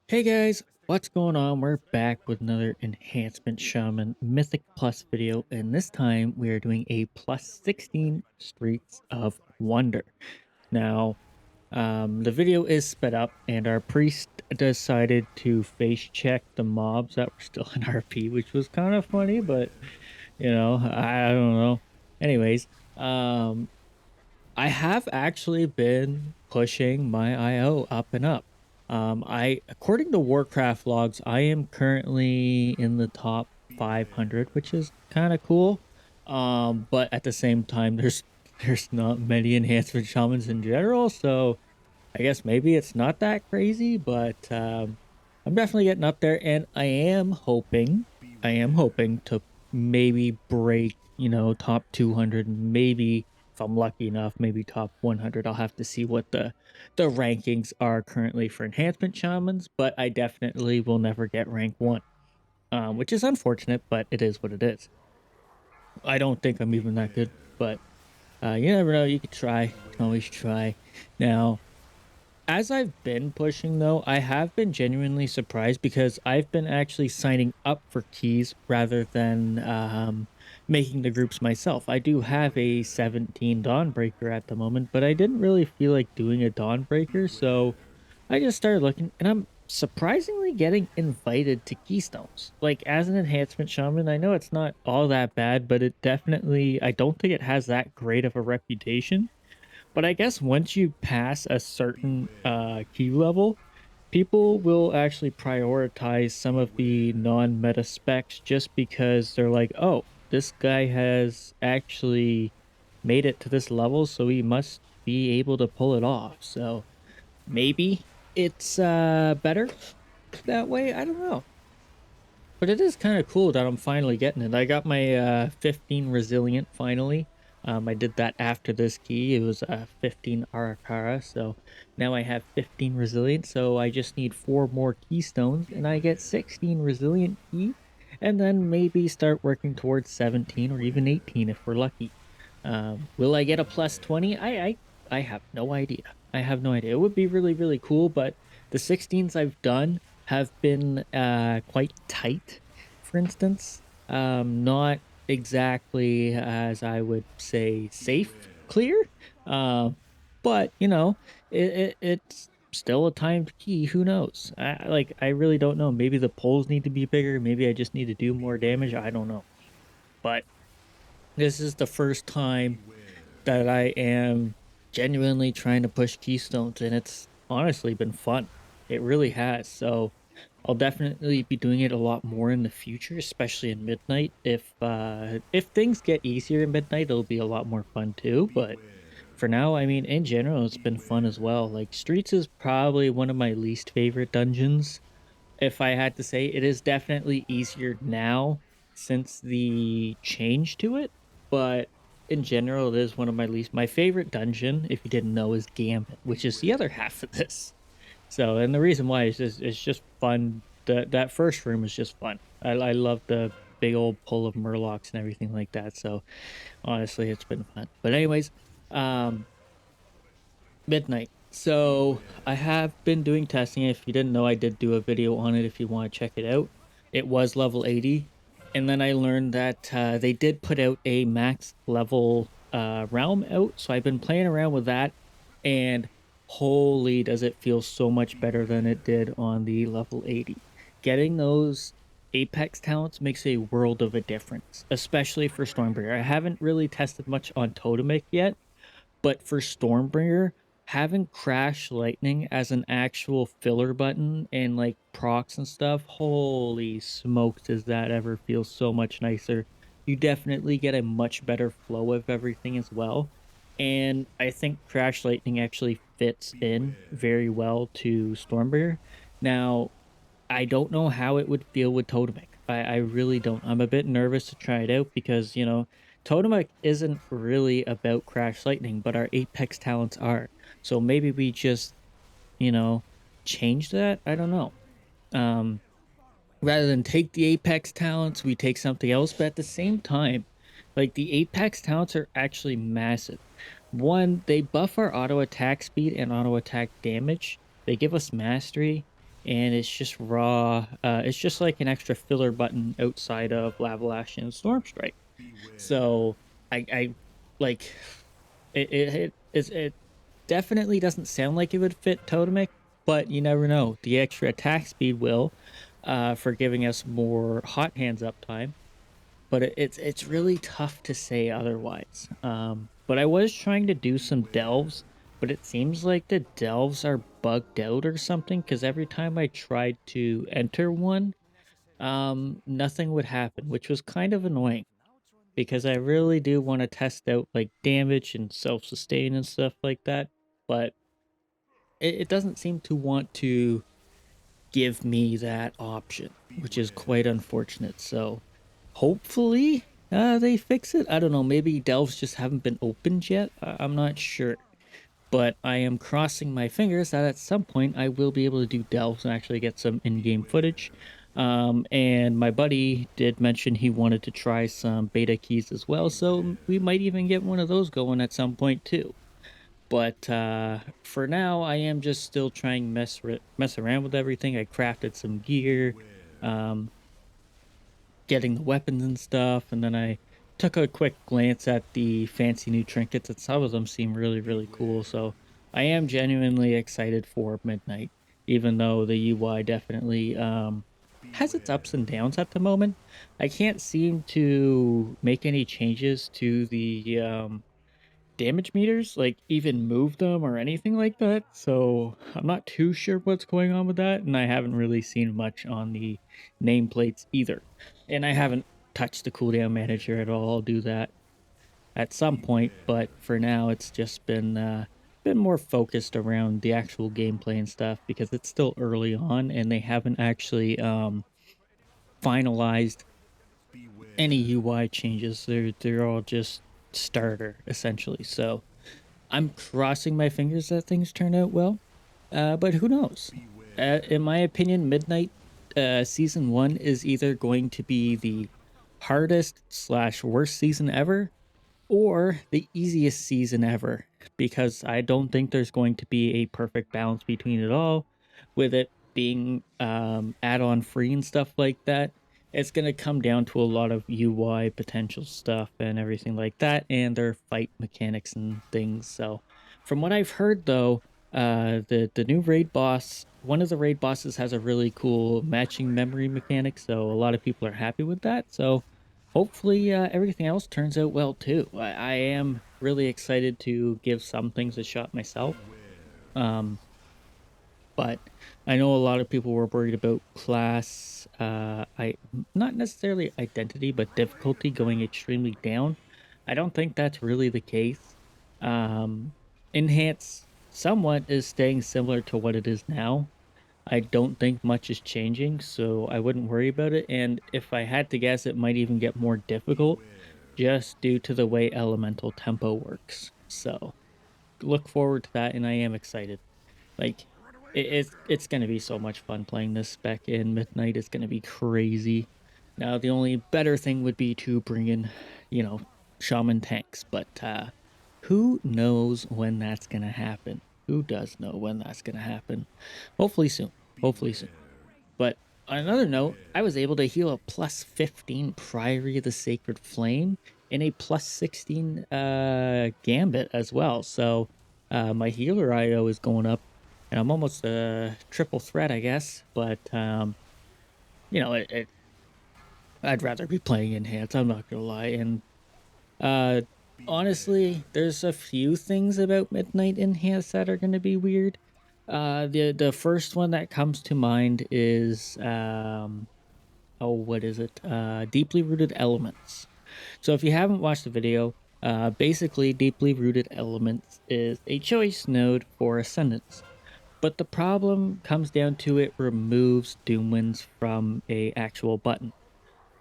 Hey guys, what's going on? We're back with another Enhancement Shaman Mythic Plus video, and this time we are doing a plus 16 Streets of Wonder. Now, the video is sped up, and our priest decided to face check the mobs that were still in RP, which was kind of funny, but I don't know. Anyways, um, I have actually been pushing my IO up and up. According to Warcraft logs, I am currently in the top 500, which is kind of cool. But at the same time, there's not many enhancement shamans in general, so I guess maybe it's not that crazy. But I'm definitely getting up there, and I am hoping to maybe break, top 200, maybe if I'm lucky enough, maybe top 100. I'll have to see what the rankings are currently for enhancement shamans, but I definitely will never get rank 1, which is unfortunate, but it is what it is. I don't think I'm even that good, but you never know. You could try. You can always try. Now, as I've been pushing though, I have been genuinely surprised because I've been actually signing up for keys rather than making the groups myself. I do have a 17 Dawnbreaker at the moment, but I didn't really feel like doing a Dawnbreaker, so I just started looking, and I'm surprisingly getting invited to Keystones. Like, as an enhancement shaman, I know it's not all that bad, but I don't think it has that great of a reputation. But I guess once you pass a certain key level, people will actually prioritize some of the non-meta specs just because they're like, oh, this guy has actually made it to this level, so he must be able to pull it off. So maybe it's better that way. I don't know. But it is kind of cool that I'm finally getting it. I got my 15 resilient finally. I did that after this key. It was 15 Arakara, so now I have 15 resilient. So I just need 4 more keystones, and I get 16 resilient key, and then maybe start working towards 17 or even 18 if we're lucky. Will I get a plus 20? I have no idea. I have no idea. It would be really really cool, but the 16s I've done have been quite tight, for instance. Not exactly as I would say safe clear. Uh, but it's still a timed key. Who knows? I really don't know. Maybe the poles need to be bigger. Maybe I just need to do more damage. I don't know. But this is the first time that I am genuinely trying to push keystones, and it's honestly been fun. It really has. So I'll definitely be doing it a lot more in the future, especially in midnight. If things get easier in midnight, it'll be a lot more fun too. But for now, I mean, in general, it's been fun as well. Like Streets is probably one of my least favorite dungeons. If I had to say, it is definitely easier now since the change to it, but in general, it is one of my favorite dungeon, if you didn't know, is Gambit, which is the other half of this. So, and the reason why is just it's just fun. That first room is just fun. I love the big old pull of murlocs and everything like that. So honestly, it's been fun. But anyways, um, midnight. So I have been doing testing. If you didn't know, I did do a video on it. If you want to check it out, it was level 80, and then I learned that they did put out a max level realm out. So I've been playing around with that, and holy, does it feel so much better than it did on the level 80. Getting those Apex talents makes a world of a difference, especially for Stormbringer. I haven't really tested much on Totemic yet, but for Stormbringer, having Crash Lightning as an actual filler button and like procs and stuff, holy smokes, does that ever feel so much nicer. You definitely get a much better flow of everything as well. And I think Crash Lightning actually fits in very well to Stormbringer. Now, I don't know how it would feel with Totemic. I really don't. I'm a bit nervous to try it out because, Totemic isn't really about Crash Lightning, but our Apex talents are. So maybe we just, you know, change that? I don't know. Um, Rather than take the Apex talents, we take something else, but at the same time, like the Apex talents are actually massive. One, they buff our auto attack speed and auto attack damage. They give us mastery, and it's just raw. It's just like an extra filler button outside of Lavalash and Stormstrike. So I like it definitely doesn't sound like it would fit Totemic, but you never know. The extra attack speed will, for giving us more hot hands uptime. But it's really tough to say otherwise. But I was trying to do some delves, but it seems like the delves are bugged out or something. Because every time I tried to enter one, nothing would happen, which was kind of annoying because I really do want to test out like damage and self sustain and stuff like that. But it doesn't seem to want to give me that option, which is quite unfortunate. So hopefully they fix it. I don't know. Maybe delves just haven't been opened yet. I'm not sure. But I am crossing my fingers that at some point I will be able to do delves and actually get some in-game footage. And my buddy did mention he wanted to try some beta keys as well, so we might even get one of those going at some point too. But for now, I am just still trying mess around with everything. I crafted some gear, um, getting the weapons and stuff, and then I took a quick glance at the fancy new trinkets, and some of them seem really, really cool. So I am genuinely excited for Midnight, even though the UI definitely has its ups and downs at the moment. I can't seem to make any changes to the damage meters, like even move them or anything like that. So I'm not too sure what's going on with that, and I haven't really seen much on the nameplates either. And I haven't touched the cooldown manager at all. I'll do that at some point, but for now it's just been more focused around the actual gameplay and stuff because it's still early on and they haven't actually finalized any UI changes. They're all just starter essentially. So I'm crossing my fingers that things turn out well, but who knows? In my opinion, Midnight season one is either going to be the hardest slash worst season ever, or the easiest season ever, because I don't think there's going to be a perfect balance between it all, with it being add-on free and stuff like that. It's going to come down to a lot of UI potential stuff and everything like that, and their fight mechanics and things. So from what I've heard though, the new raid boss, one of the raid bosses has a really cool matching memory mechanic, so a lot of people are happy with that. So hopefully, everything else turns out well too. I am really excited to give some things a shot myself. Um, but I know a lot of people were worried about class, not necessarily identity, but difficulty going extremely down. I don't think that's really the case. Um, Enhance somewhat is staying similar to what it is now. I don't think much is changing, so I wouldn't worry about it. And if I had to guess, it might even get more difficult just due to the way elemental tempo works. So look forward to that, and I am excited. Like it's gonna be so much fun playing this spec in Midnight. It's gonna be crazy. Now the only better thing would be to bring in, you know, shaman tanks, but who knows when that's gonna happen? Who does know when that's gonna happen? Hopefully soon. Hopefully soon. But on another note, I was able to heal a plus 15 Priory of the Sacred Flame and a plus 16 Gambit as well. So my healer IO is going up, and I'm almost a triple threat, I guess. But you know, I'd rather be playing Enhance. I'm not gonna lie. And uh, honestly, there's a few things about Midnight Enhance that are gonna be weird. The first one that comes to mind is oh, what is it? Deeply rooted elements. So if you haven't watched the video, basically deeply rooted elements is a choice node for ascendants. But the problem comes down to it removes Doomwinds from a actual button.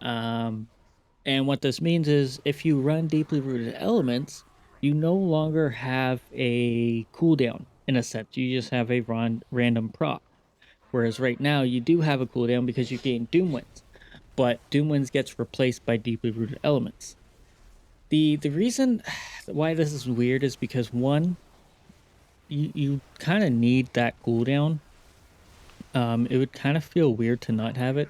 Um, and what this means is if you run deeply rooted elements, you no longer have a cooldown in a sense. You just have a random proc. Whereas right now you do have a cooldown because you gain Doomwinds, but Doomwinds gets replaced by deeply rooted elements. The reason why this is weird is because one, you kind of need that cooldown It would kind of feel weird to not have it,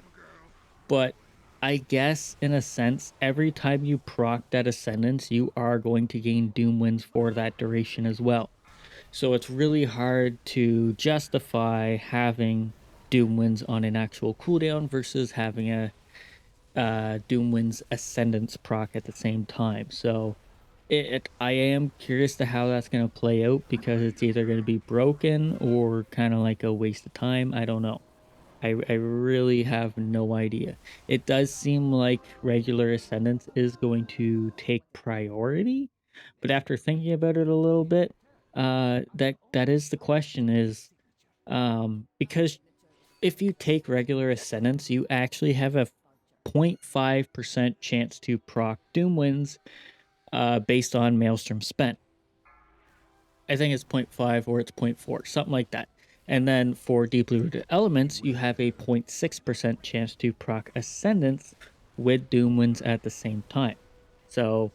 but I guess in a sense, every time you proc that Ascendance, you are going to gain Doom Winds for that duration as well. So it's really hard to justify having Doom Winds on an actual cooldown versus having a Doom Winds Ascendance proc at the same time. So I am curious to how that's going to play out because it's either going to be broken or kind of like a waste of time. I don't know. I really have no idea. It does seem like regular Ascendance is going to take priority, but after thinking about it a little bit, that is the question is, because if you take regular Ascendance, you actually have a 0.5% chance to proc Doom Winds, based on Maelstrom spent. I think it's zero point 0.5 or it's zero point 0.4, something like that. And then for deeply rooted elements, you have a 0.6% chance to proc Ascendance with Doom Winds at the same time. So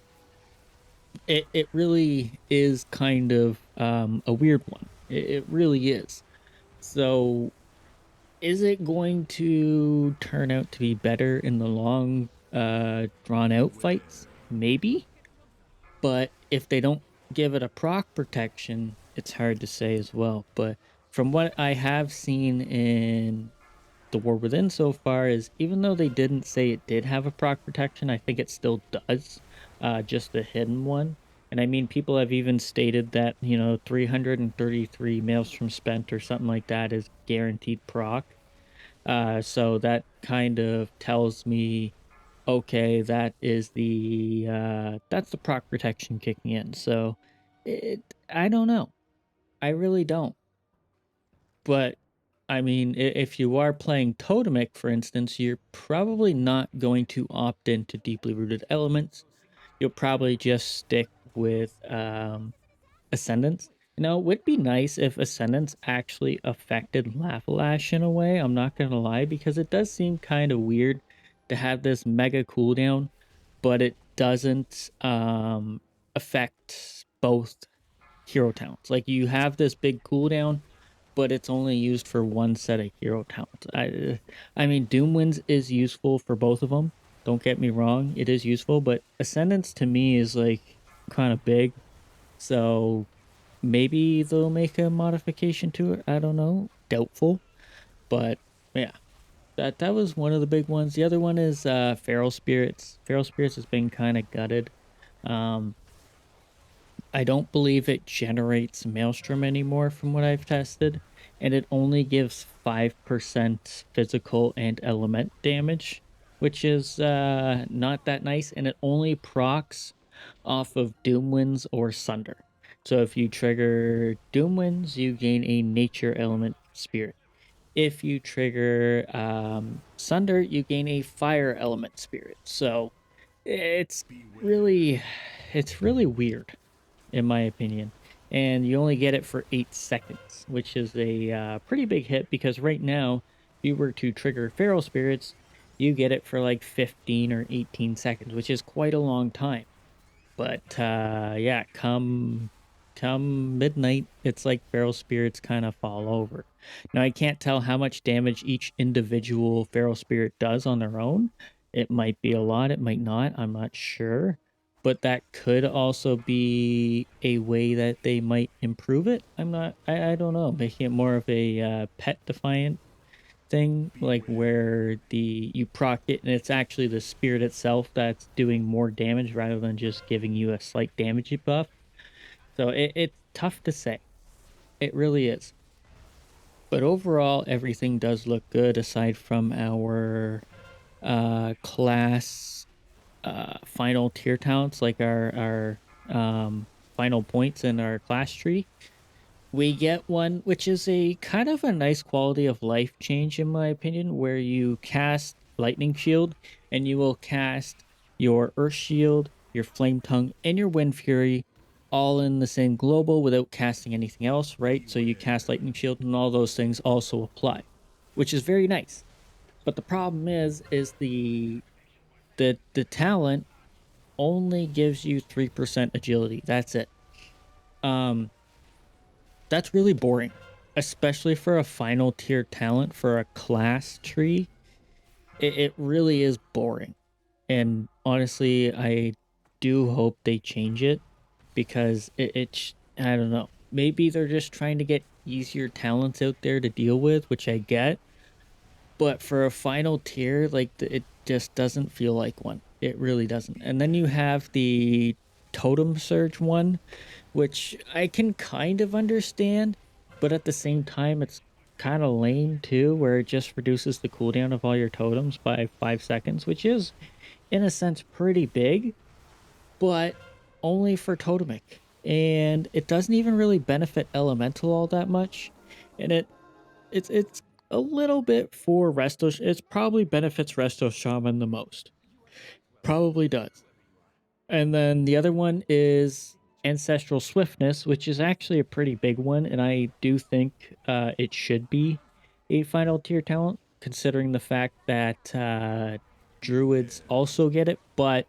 it really is kind of a weird one. It really is. So is it going to turn out to be better in the long, drawn out fights? Maybe. But if they don't give it a proc protection, it's hard to say as well. But from what I have seen in the War Within so far is even though they didn't say it did have a proc protection, I think it still does, just a hidden one. And I mean, people have even stated that, 333 Maelstrom spent or something like that is guaranteed proc. So that kind of tells me, okay, that's the proc protection kicking in. So I don't know. I really don't. But I mean, if you are playing Totemic, for instance, you're probably not going to opt into deeply rooted elements. You'll probably just stick with Ascendance. It would be nice if Ascendance actually affected Laughlash in a way. I'm not gonna lie, because it does seem kind of weird to have this mega cooldown, but it doesn't affect both hero talents. Like you have this big cooldown, but it's only used for one set of hero talents. I mean, Doom Winds is useful for both of them. Don't get me wrong, it is useful, but Ascendance to me is like kind of big. So maybe they'll make a modification to it. I don't know. Doubtful. But yeah, that was one of the big ones. The other one is Feral Spirits. Feral Spirits has been kind of gutted. Um, I don't believe it generates Maelstrom anymore from what I've tested, and it only gives 5% physical and element damage, which is not that nice, and it only procs off of Doom Winds or Sunder. So if you trigger Doom Winds, you gain a nature element spirit. If you trigger Sunder, you gain a fire element spirit. So it's really it's really weird in my opinion. And you only get it for 8 seconds, which is a pretty big hit because right now, if you were to trigger Feral Spirits, you get it for like 15 or 18 seconds, which is quite a long time. But yeah, come midnight, it's like feral spirits kind of fall over. Now I can't tell how much damage each individual feral spirit does on their own. It might be a lot, it might not, I'm not sure. But that could also be a way that they might improve it. I don't know, making it more of a pet defiant thing, like where you proc it and it's actually the spirit itself that's doing more damage rather than just giving you a slight damage buff. So it's tough to say. It really is. But overall, everything does look good aside from our class final tier talents, like our final points in our class tree. We get one which is a kind of a nice quality of life change in my opinion, where you cast lightning shield and you will cast your earth shield, your flame tongue, and your wind fury all in the same global without casting anything else, right? So you cast lightning shield and all those things also apply, which is very nice. But the problem is the talent only gives you 3% agility. That's it. um that's really boring. especially for a final tier talent for a class tree, it really is boring. And honestly, I do hope they change it because I don't know. Maybe they're just trying to get easier talents out there to deal with, which I get. But for a final tier, like it just doesn't feel like one. It really doesn't. And then you have the Totem Surge one, which I can kind of understand, but at the same time, it's kind of lame too, where it just reduces the cooldown of all your totems by 5 seconds, which is, in a sense, pretty big, but only for totemic. And it doesn't even really benefit elemental all that much. And it's a little bit for resto. It's probably benefits resto shaman the most. Probably does. And then the other one is Ancestral Swiftness, which is actually a pretty big one, and I do think it should be a final tier talent, considering the fact that Druids also get it, but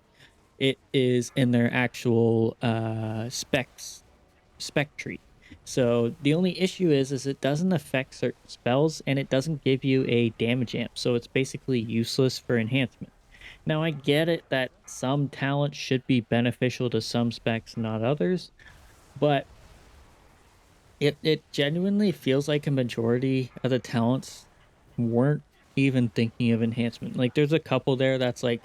it is in their actual spec tree. So the only issue is it doesn't affect certain spells, and it doesn't give you a damage amp, so it's basically useless for enhancement. Now, I get it that some talents should be beneficial to some specs, not others, but it genuinely feels like a majority of the talents weren't even thinking of enhancement. Like, there's a couple there that's like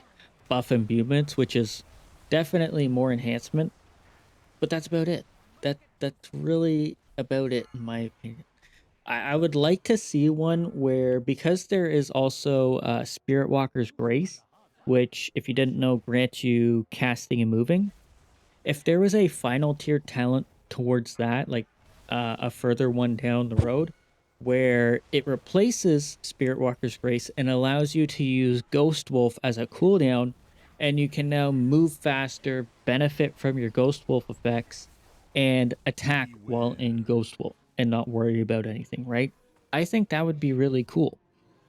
buff imbuements, which is definitely more enhancement, but that's about it. That's really about it, in my opinion. I would like to see one where, because there is also Spirit Walker's Grace, which, if you didn't know, grants you casting and moving. If there was a final tier talent towards that, like a further one down the road, where it replaces Spirit Walker's Grace and allows you to use Ghost Wolf as a cooldown, and you can now move faster, benefit from your Ghost Wolf effects, and attack while in Ghost Wolf and not worry about anything, right? I think that would be really cool.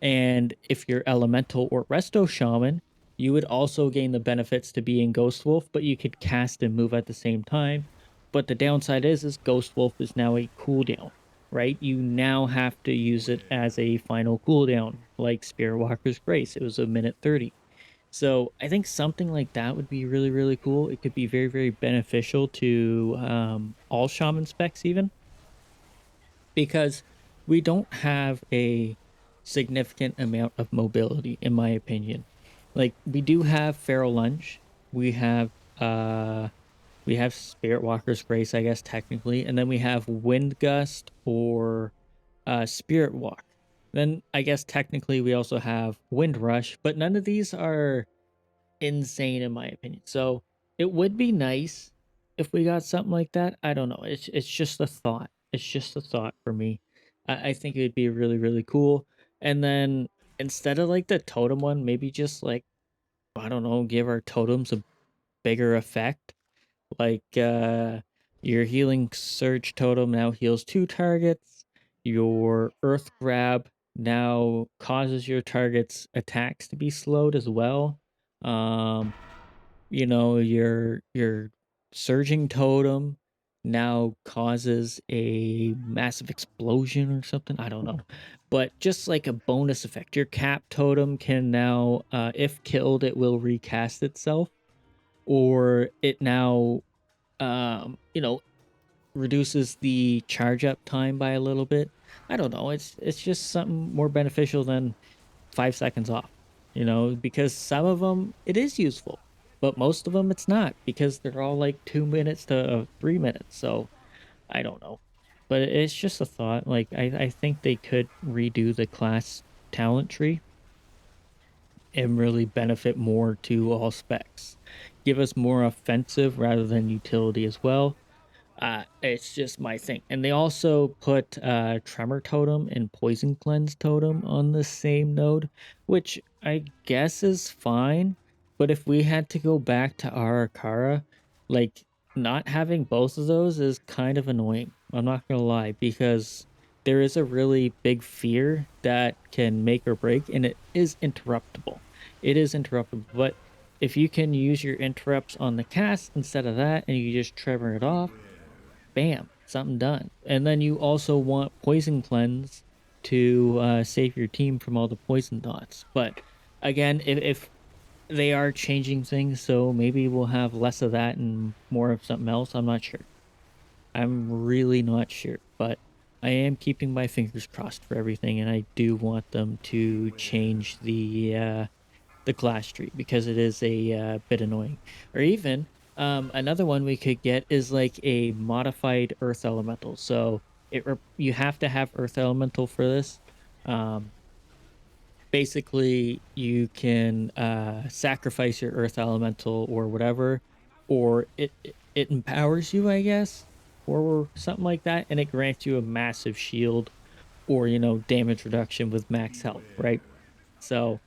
And if you're Elemental or Resto Shaman, you would also gain the benefits to being Ghost Wolf, but you could cast and move at the same time. But the downside is Ghost Wolf is now a cooldown, right? You now have to use it as a final cooldown, like Spirit Walker's Grace. It was a minute 30. So I think something like that would be really, really cool. It could be very, very beneficial to all shaman specs, even because we don't have a significant amount of mobility, in my opinion. Like, we do have Feral Lunge, we have uh we have Spirit Walker's Grace, I guess, technically, and then we have Wind Gust or Spirit Walk. Then I guess technically we also have Wind Rush, but none of these are insane in my opinion. So it would be nice if we got something like that. I don't know. It's just a thought. It's just a thought for me. I think it would be really, really cool. And then instead of like the totem one, maybe just like, I don't know, give our totems a bigger effect. Like your healing surge totem now heals 2 targets. Your earth grab now causes your target's attacks to be slowed as well. Um your surging totem now causes a massive explosion or something. I don't know. But just like a bonus effect, your cap totem can now, if killed, it will recast itself, or it now, you know, reduces the charge up time by a little bit. I don't know. It's just something more beneficial than 5 seconds off, because some of them it is useful, but most of them it's not, because they're all like 2 minutes to 3 minutes. So I don't know, but it's just a thought. Like, I think they could redo the class talent tree and really benefit more to all specs. Give us more offensive rather than utility as well. It's just my thing. And they also put Tremor Totem and Poison Cleanse Totem on the same node, which I guess is fine. But if we had to go back to Arakara, like, not having both of those is kind of annoying. I'm not gonna lie, because there is a really big fear that can make or break, and it is interruptible. It is interruptible, but if you can use your interrupts on the cast instead of that, and you just tremor it off, bam, something done. And then you also want poison cleanse to save your team from all the poison dots. But again, if they are changing things, so maybe we'll have less of that and more of something else. I'm not sure. I'm really not sure, but I am keeping my fingers crossed for everything, and I do want them to change the glass tree because it is a bit annoying. Or even another one we could get is like a modified earth elemental. So you have to have earth elemental for this. Um, Basically, you can sacrifice your earth elemental or whatever, or it empowers you, I guess, or something like that, and it grants you a massive shield or damage reduction with max health, right? So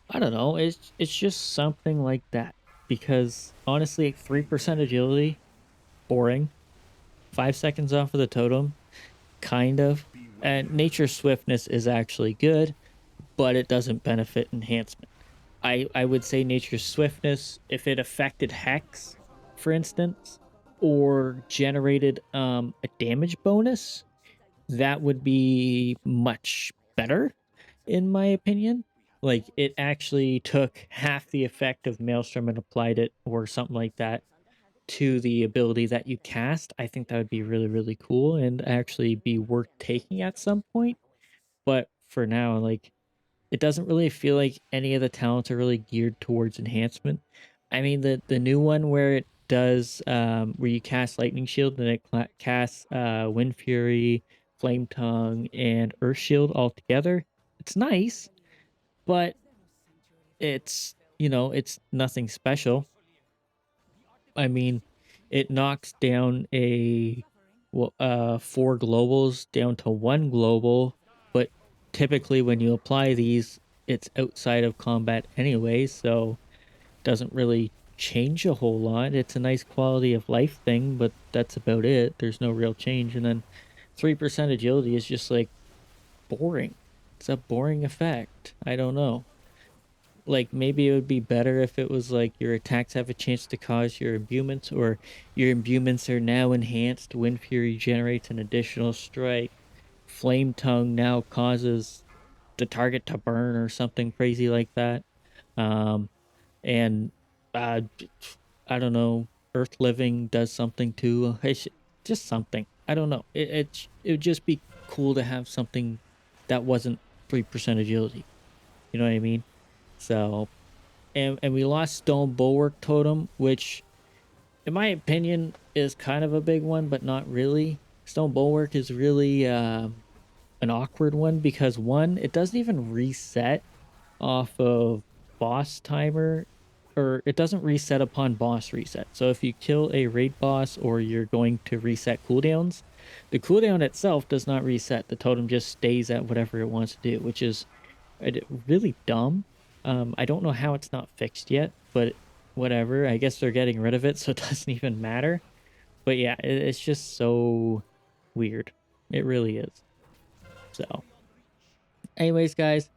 I don't know. It's just something like that. Because honestly, 3% agility, boring. 5 seconds off of the totem, kind of. And nature swiftness is actually good, but it doesn't benefit enhancement. I would say nature swiftness, if it affected Hex, for instance, or generated a damage bonus, that would be much better in my opinion. Like it actually took half the effect of Maelstrom and applied it or something like that to the ability that you cast. I think that would be really, really cool and actually be worth taking at some point. But for now, like it doesn't really feel like any of the talents are really geared towards enhancement. I mean, the new one where it does where you cast Lightning Shield and it casts Wind Fury, Flame Tongue, and Earth Shield all together. It's nice, but it's nothing special. I mean, it knocks down four globals down to one global, but typically when you apply these, it's outside of combat anyway, so doesn't really change a whole lot. It's a nice quality of life thing, but that's about it. There's no real change. And then 3% agility is just like boring. It's a boring effect. I don't know. Like maybe it would be better if it was like your attacks have a chance to cause your imbuements, or your imbuements are now enhanced. Wind Fury generates an additional strike. Flame Tongue now causes the target to burn or something crazy like that. Um, and uh, I don't know. Earth Living does something too. Just something. I don't know. It would just be cool to have something that wasn't 3% agility. You know what I mean? So and we lost Stone Bulwark Totem, which, in my opinion, is kind of a big one, but not really. Stone Bulwark is really an awkward one because one, it doesn't even reset off of boss timer, or it doesn't reset upon boss reset. So if you kill a raid boss or you're going to reset cooldowns, the cooldown itself does not reset. The totem just stays at whatever it wants to do, which is really dumb. I don't know how it's not fixed yet, but whatever. I guess they're getting rid of it, so it doesn't even matter. But yeah, it's just so weird. It really is. So, anyways, guys,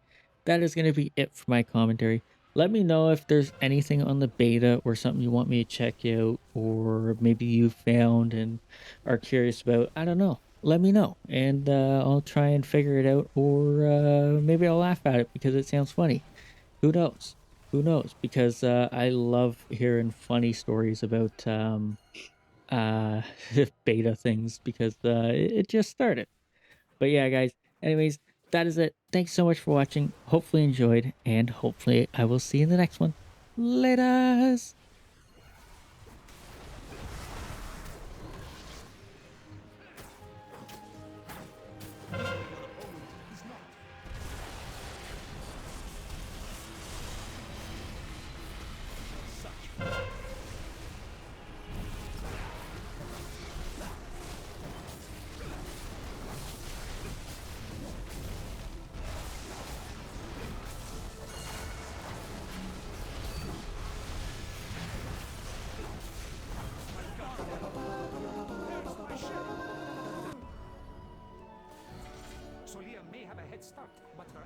that is going to be it for my commentary. Let me know if there's anything on the beta or something you want me to check out, or maybe you found and are curious about. I don't know. Let me know, and I'll try and figure it out, or maybe I'll laugh at it because it sounds funny. Who knows? Who knows? Because I love hearing funny stories about uh beta things because it just started. But yeah, guys, anyways, that is it. Thanks so much for watching. Hopefully you enjoyed, and hopefully I will see you in the next one. Laters! Solia may have a head start, but her